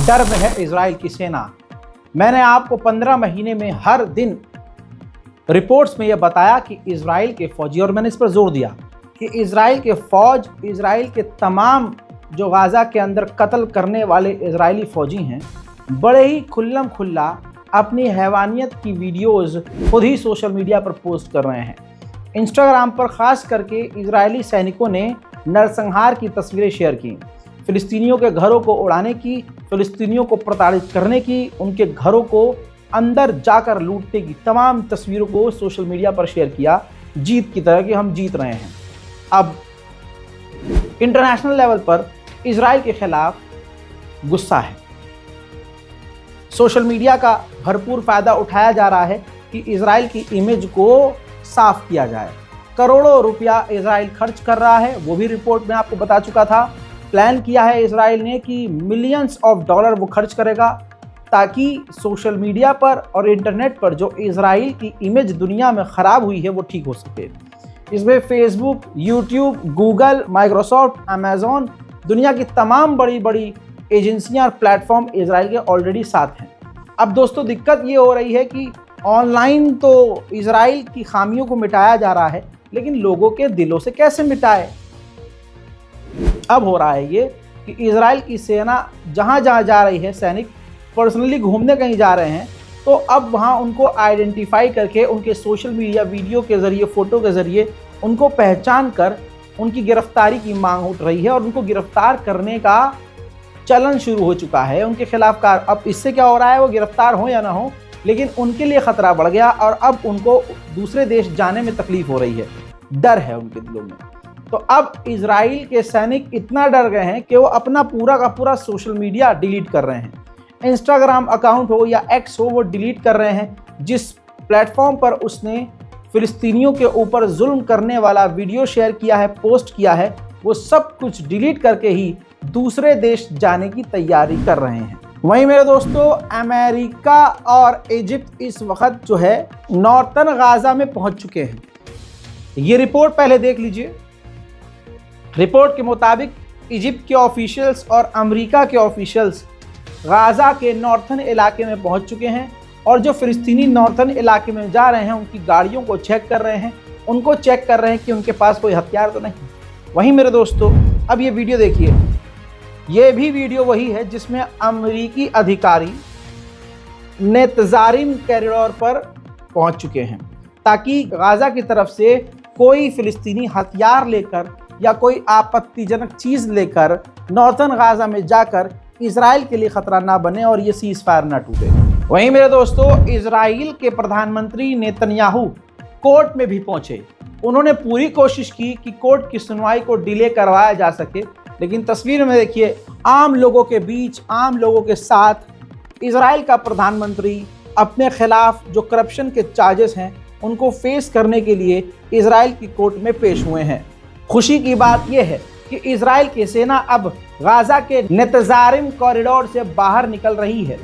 डर में है इजराइल की सेना। मैंने आपको 15 महीने में हर दिन रिपोर्ट्स में यह बताया कि इजराइल के फौजी, और मैंने इस पर जोर दिया कि इजराइल के फौज, इजराइल के तमाम जो गाज़ा के अंदर कत्ल करने वाले इजरायली फौजी हैं, बड़े ही खुल्लम खुल्ला अपनी हैवानियत की वीडियोस खुद ही सोशल मीडिया पर पोस्ट कर रहे हैं। इंस्टाग्राम पर ख़ास करके इजरायली सैनिकों ने नरसंहार की तस्वीरें शेयर की, फ़िलिस्तीनियों के घरों को उड़ाने की, फ़िलिस्तीनियों को प्रताड़ित करने की, उनके घरों को अंदर जाकर लूटने की तमाम तस्वीरों को सोशल मीडिया पर शेयर किया, जीत की तरह कि हम जीत रहे हैं। अब इंटरनेशनल लेवल पर इजराइल के खिलाफ गुस्सा है। सोशल मीडिया का भरपूर फ़ायदा उठाया जा रहा है कि इजराइल की इमेज को साफ किया जाए। करोड़ों रुपया इजराइल खर्च कर रहा है, वो भी रिपोर्ट में आपको बता चुका था। प्लान किया है इजराइल ने कि मिलियंस ऑफ डॉलर वो खर्च करेगा ताकि सोशल मीडिया पर और इंटरनेट पर जो इजराइल की इमेज दुनिया में ख़राब हुई है वो ठीक हो सके। इसमें Facebook, YouTube, Google, Microsoft, Amazon, दुनिया की तमाम बड़ी बड़ी एजेंसियां और प्लेटफॉर्म इजराइल के ऑलरेडी साथ हैं। अब दोस्तों दिक्कत ये हो रही है कि ऑनलाइन तो इजराइल की खामियों को मिटाया जा रहा है, लेकिन लोगों के दिलों से कैसे मिटाए। अब हो रहा है ये कि इजराइल की सेना जहाँ जहाँ जा रही है, सैनिक पर्सनली घूमने कहीं जा रहे हैं, तो अब वहाँ उनको आइडेंटिफाई करके उनके सोशल मीडिया वीडियो के ज़रिए, फ़ोटो के ज़रिए उनको पहचान कर उनकी गिरफ्तारी की मांग उठ रही है और उनको गिरफ्तार करने का चलन शुरू हो चुका है उनके खिलाफ। अब इससे क्या हो रहा है, वो गिरफ्तार हो या ना हो, लेकिन उनके लिए ख़तरा बढ़ गया और अब उनको दूसरे देश जाने में तकलीफ़ हो रही है, डर है उनके दिलों में। तो अब इजराइल के सैनिक इतना डर गए हैं कि वो अपना पूरा का पूरा सोशल मीडिया डिलीट कर रहे हैं। इंस्टाग्राम अकाउंट हो या एक्स हो, वो डिलीट कर रहे हैं। जिस प्लेटफॉर्म पर उसने फ़िलिस्तीनियों के ऊपर जुल्म करने वाला वीडियो शेयर किया है, पोस्ट किया है, वो सब कुछ डिलीट करके ही दूसरे देश जाने की तैयारी कर रहे हैं। वहीं मेरे दोस्तों, अमेरिका और इजिप्ट इस वक्त जो है नॉर्थन गाज़ा में पहुंच चुके हैं। ये रिपोर्ट पहले देख लीजिए। रिपोर्ट के मुताबिक इजिप्ट के ऑफिशियल्स और अमेरिका के ऑफिशियल्स गाज़ा के नॉर्थन इलाके में पहुंच चुके हैं और जो फ़िलिस्तीनी नॉर्थन इलाके में जा रहे हैं उनकी गाड़ियों को चेक कर रहे हैं, उनको चेक कर रहे हैं कि उनके पास कोई हथियार तो नहीं। वहीं मेरे दोस्तों, अब ये वीडियो देखिए। ये भी वीडियो वही है जिसमें अमेरिकी अधिकारी नेतजारिम कॉरिडोर पर पहुंच चुके हैं ताकि गाज़ा की तरफ से कोई फ़िलिस्तीनी हथियार लेकर या कोई आपत्तिजनक चीज़ लेकर नॉर्थन गाज़ा में जाकर इजराइल के लिए ख़तरा ना बने और ये सीज़ फायर ना टूटे। वहीं मेरे दोस्तों, इजराइल के प्रधानमंत्री नेतन्याहू कोर्ट में भी पहुंचे। उन्होंने पूरी कोशिश की कि कोर्ट की सुनवाई को डिले करवाया जा सके, लेकिन तस्वीर में देखिए, आम लोगों के बीच, आम लोगों के साथ इजराइल का प्रधानमंत्री अपने खिलाफ जो करप्शन के चार्जेस हैं उनको फेस करने के लिए इजराइल की कोर्ट में पेश हुए हैं। खुशी की बात यह है कि इजराइल की सेना अब गाज़ा के नेतजारिम कॉरिडोर से बाहर निकल रही है।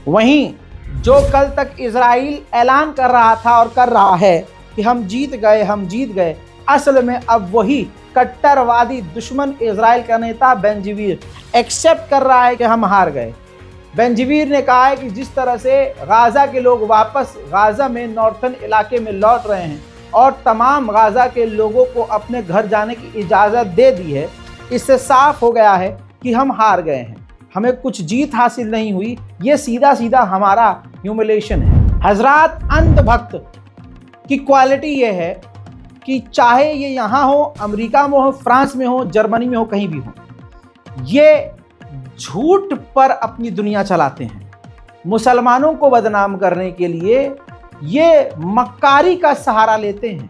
वहीं जो कल तक इजराइल ऐलान कर रहा था और कर रहा है कि हम जीत गए, हम जीत गए, असल में अब वही कट्टरवादी दुश्मन इजराइल का नेता बेंजीवीर एक्सेप्ट कर रहा है कि हम हार गए। बेंजीवीर ने कहा है कि जिस तरह से गाज़ा के लोग वापस गाज़ा में नॉर्थन इलाके में लौट रहे हैं और तमाम गाज़ा के लोगों को अपने घर जाने की इजाज़त दे दी है, इससे साफ हो गया है कि हम हार गए हैं, हमें कुछ जीत हासिल नहीं हुई। ये सीधा सीधा हमारा ह्यूमिलेशन है। हजरात, अंधभक्त की क्वालिटी ये है कि चाहे ये यहाँ हो, अमेरिका में हो, फ्रांस में हो, जर्मनी में हो, कहीं भी हो, ये झूठ पर अपनी दुनिया चलाते हैं। मुसलमानों को बदनाम करने के लिए ये मक्कारी का सहारा लेते हैं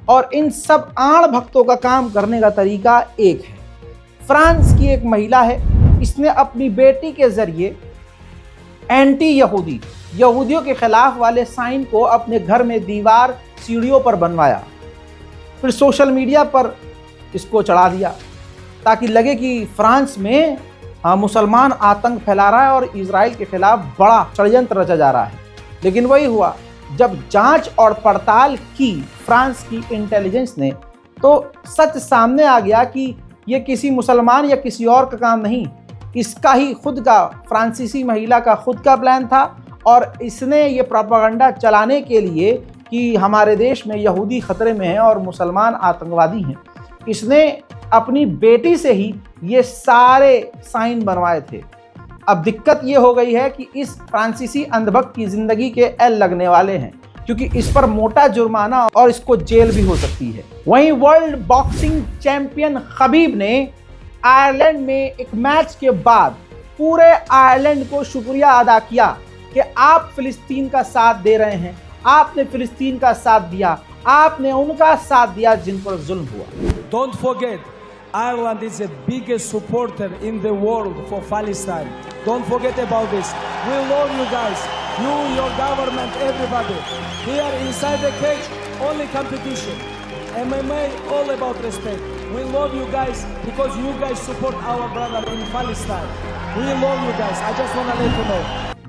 और इन सब आड़ भक्तों का काम करने का तरीका एक है। फ्रांस की एक महिला है, इसने अपनी बेटी के जरिए एंटी यहूदी, यहूदियों के खिलाफ वाले साइन को अपने घर में दीवार सीढ़ियों पर बनवाया, फिर सोशल मीडिया पर इसको चढ़ा दिया ताकि लगे कि फ्रांस में मुसलमान आतंक फैला रहा है और इजराइल के खिलाफ बड़ा षड्यंत्र रचा जा रहा है। लेकिन वही हुआ, जब जांच और पड़ताल की फ्रांस की इंटेलिजेंस ने तो सच सामने आ गया कि ये किसी मुसलमान या किसी और का काम नहीं, इसका ही खुद का, फ्रांसीसी महिला का खुद का प्लान था और इसने ये प्रोपेगेंडा चलाने के लिए कि हमारे देश में यहूदी खतरे में हैं और मुसलमान आतंकवादी हैं, इसने अपनी बेटी से ही ये सारे साइन बनवाए थे। अब दिक्कत ये हो गई है कि इस फ्रांसीसी अंधभक्त की ज़िंदगी के एल लगने वाले हैं, क्योंकि इस पर मोटा जुर्माना और इसको जेल भी हो सकती है। वहीं वर्ल्ड बॉक्सिंग चैंपियन खबीब ने आयरलैंड में एक मैच के बाद पूरे आयरलैंड को शुक्रिया अदा किया कि आप फिलिस्तीन का साथ दे रहे हैं, आपने फिलिस्तीन का साथ दिया, आपने उनका साथ दिया जिन पर जुल्म हुआ। Don't forget, Ireland is the biggest supporter in the world for Palestine. Don't forget about this. We love you guys. You, your government, everybody. Here inside the cage, only competition. MMA, all about respect. We love you guys because you guys support our brother in Palestine. We love you guys. I just want to let you know.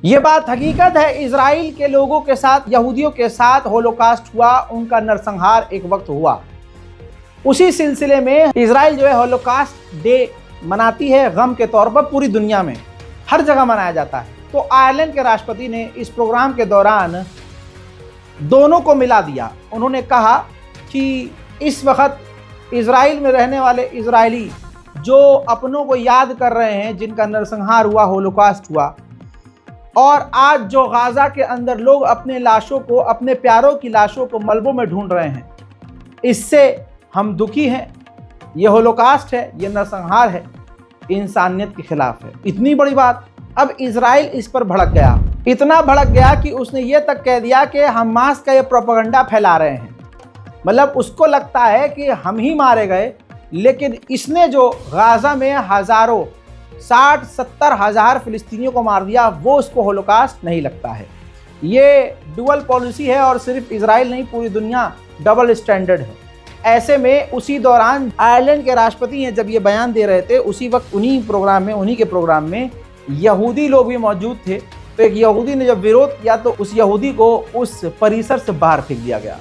ये बात हकीकत है, Israel के लोगों के साथ, यहूदियों के साथ होलोकास्ट हुआ, उनका नरसंहार एक वक्त हुआ। उसी सिलसिले में इजराइल जो है होलोकास्ट डे मनाती है गम के तौर पर, पूरी दुनिया में हर जगह मनाया जाता है। तो आयरलैंड के राष्ट्रपति ने इस प्रोग्राम के दौरान दोनों को मिला दिया। उन्होंने कहा कि इस वक्त इजराइल में रहने वाले इजरायली जो अपनों को याद कर रहे हैं जिनका नरसंहार हुआ, होलोकास्ट हुआ, और आज जो गाजा के अंदर लोग अपने लाशों को, अपने प्यारों की लाशों को मलबों में ढूंढ रहे हैं, इससे हम दुखी हैं। ये होलोकास्ट है, ये नरसंहार है, इंसानियत के खिलाफ है। इतनी बड़ी बात। अब इजराइल इस पर भड़क गया, इतना भड़क गया कि उसने ये तक कह दिया कि हमास का ये प्रोपेगेंडा फैला रहे हैं। मतलब उसको लगता है कि हम ही मारे गए, लेकिन इसने जो गाजा में हज़ारों, 60-70 हज़ार फिलिस्तीनियों को मार दिया, वो उसको होलोकास्ट नहीं लगता है। ये डुअल पॉलिसी है और सिर्फ इजराइल नहीं, पूरी दुनिया डबल स्टैंडर्ड है। ऐसे में उसी दौरान आयरलैंड के राष्ट्रपति हैं जब ये बयान दे रहे थे, उसी वक्त उन्हीं के प्रोग्राम में यहूदी लोग भी मौजूद थे। तो एक यहूदी ने जब विरोध किया तो उस यहूदी को उस परिसर से बाहर फेंक दिया गया।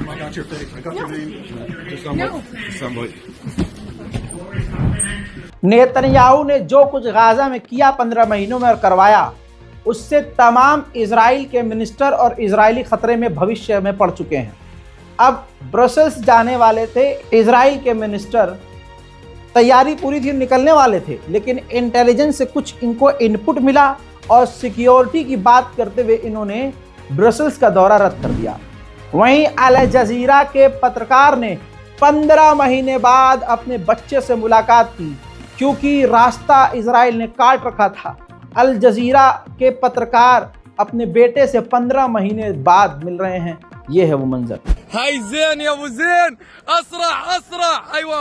I got your face. I got your name. Just somebody. Netanyahu ने जो कुछ गाजा में किया 15 महीनों में और करवाया, उससे तमाम इजराइल के मिनिस्टर और इजरायली खतरे में भविष्य में पड़ चुके हैं। अब ब्रसेल्स जाने वाले थे इजराइल के मिनिस्टर, तैयारी पूरी थी, निकलने वाले थे, लेकिन इंटेलिजेंस से कुछ इनको इनपुट मिला और सिक्योरिटी की बात करते हुए इन्होंने ब्रसेल्स का दौरा रद्द कर दिया। वहीं अल जजीरा के पत्रकार ने 15 महीने बाद अपने बच्चे से मुलाकात की, क्योंकि रास्ता इजराइल ने काट रखा था। अल जजीरा के पत्रकार अपने बेटे से 15 महीने बाद मिल रहे हैं। ये है वो मंजर। हाय ज़ेन या अबू ज़ेन, असरा असरा, अयवा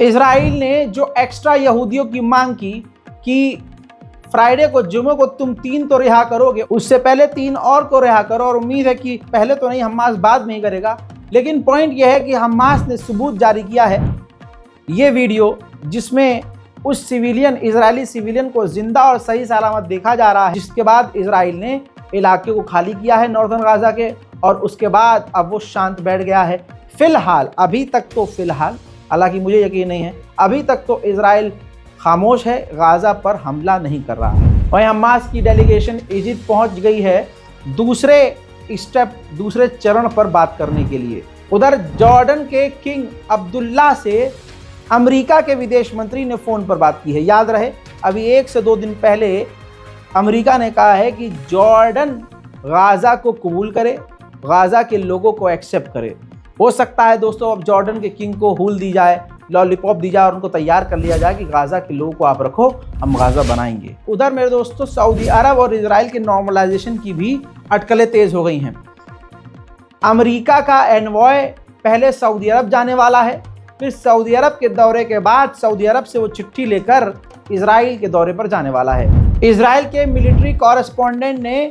इजराइल ने जो एक्स्ट्रा यहूदियों की मांग की कि फ्राइडे को, जुमे को तुम 3 तो रिहा करोगे, उससे पहले 3 और को रिहा करो, और उम्मीद है कि पहले तो नहीं, हमास बाद में ही करेगा। लेकिन पॉइंट यह है कि हमास ने सबूत जारी किया है, ये वीडियो जिसमें उस सिविलियन, इजरायली सिविलियन को जिंदा और सही सलामत देखा जा रहा है, जिसके बाद इजराइल ने इलाके को खाली किया है नॉर्दर्न गाजा के, और उसके बाद अब वो शांत बैठ गया है। फिलहाल, अभी तक तो फिलहाल, हालांकि मुझे यकीन नहीं है, अभी तक तो इजराइल खामोश है, गाजा पर हमला नहीं कर रहा है। वहीं हमास की डेलीगेशन इजिप्ट पहुंच गई है दूसरे चरण पर बात करने के लिए। उधर जॉर्डन के किंग अब्दुल्ला से अमेरिका के विदेश मंत्री ने फ़ोन पर बात की है। याद रहे, अभी 1 से 2 दिन पहले अमेरिका ने कहा है कि जॉर्डन गाजा को कबूल करे, गाजा के लोगों को एक्सेप्ट करे। हो सकता है दोस्तों अब जॉर्डन के किंग को हूल दी जाए, लॉलीपॉप दी जाए और उनको तैयार कर लिया जाए कि गाजा के लोगों को आप रखो, हम गाजा बनाएंगे। उधर मेरे दोस्तों सऊदी अरब और इजराइल के नॉर्मलाइजेशन की भी अटकलें तेज हो गई हैं। अमेरिका का एनवॉय पहले सऊदी अरब जाने वाला है, फिर सऊदी अरब के दौरे के बाद सऊदी अरब से वो चिट्ठी लेकर इजराइल के दौरे पर जाने वाला है। इजराइल के मिलिट्री कॉरेस्पॉन्डेंट ने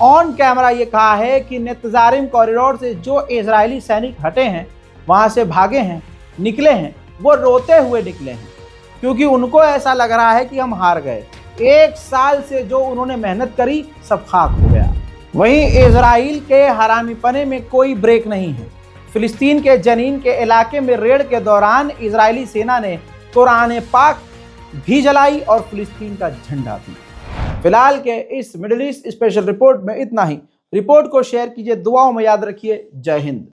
ऑन कैमरा ये कहा है कि नेतजारिम कॉरिडोर से जो इजरायली सैनिक हटे हैं, वहाँ से भागे हैं, निकले हैं, वो रोते हुए निकले हैं, क्योंकि उनको ऐसा लग रहा है कि हम हार गए। 1 साल से जो उन्होंने मेहनत करी सब खाक हो गया। वहीं इजराइल के हरामीपने में कोई ब्रेक नहीं है। फिलिस्तीन के जनीन के इलाके में रेड के दौरान इजरायली सेना ने कुरान पाक भी जलाई और फिलिस्तीन का झंडा भी। फिलहाल के इस मिडिल ईस्ट स्पेशल रिपोर्ट में इतना ही। रिपोर्ट को शेयर कीजिए, दुआओं में याद रखिए। जय हिंद।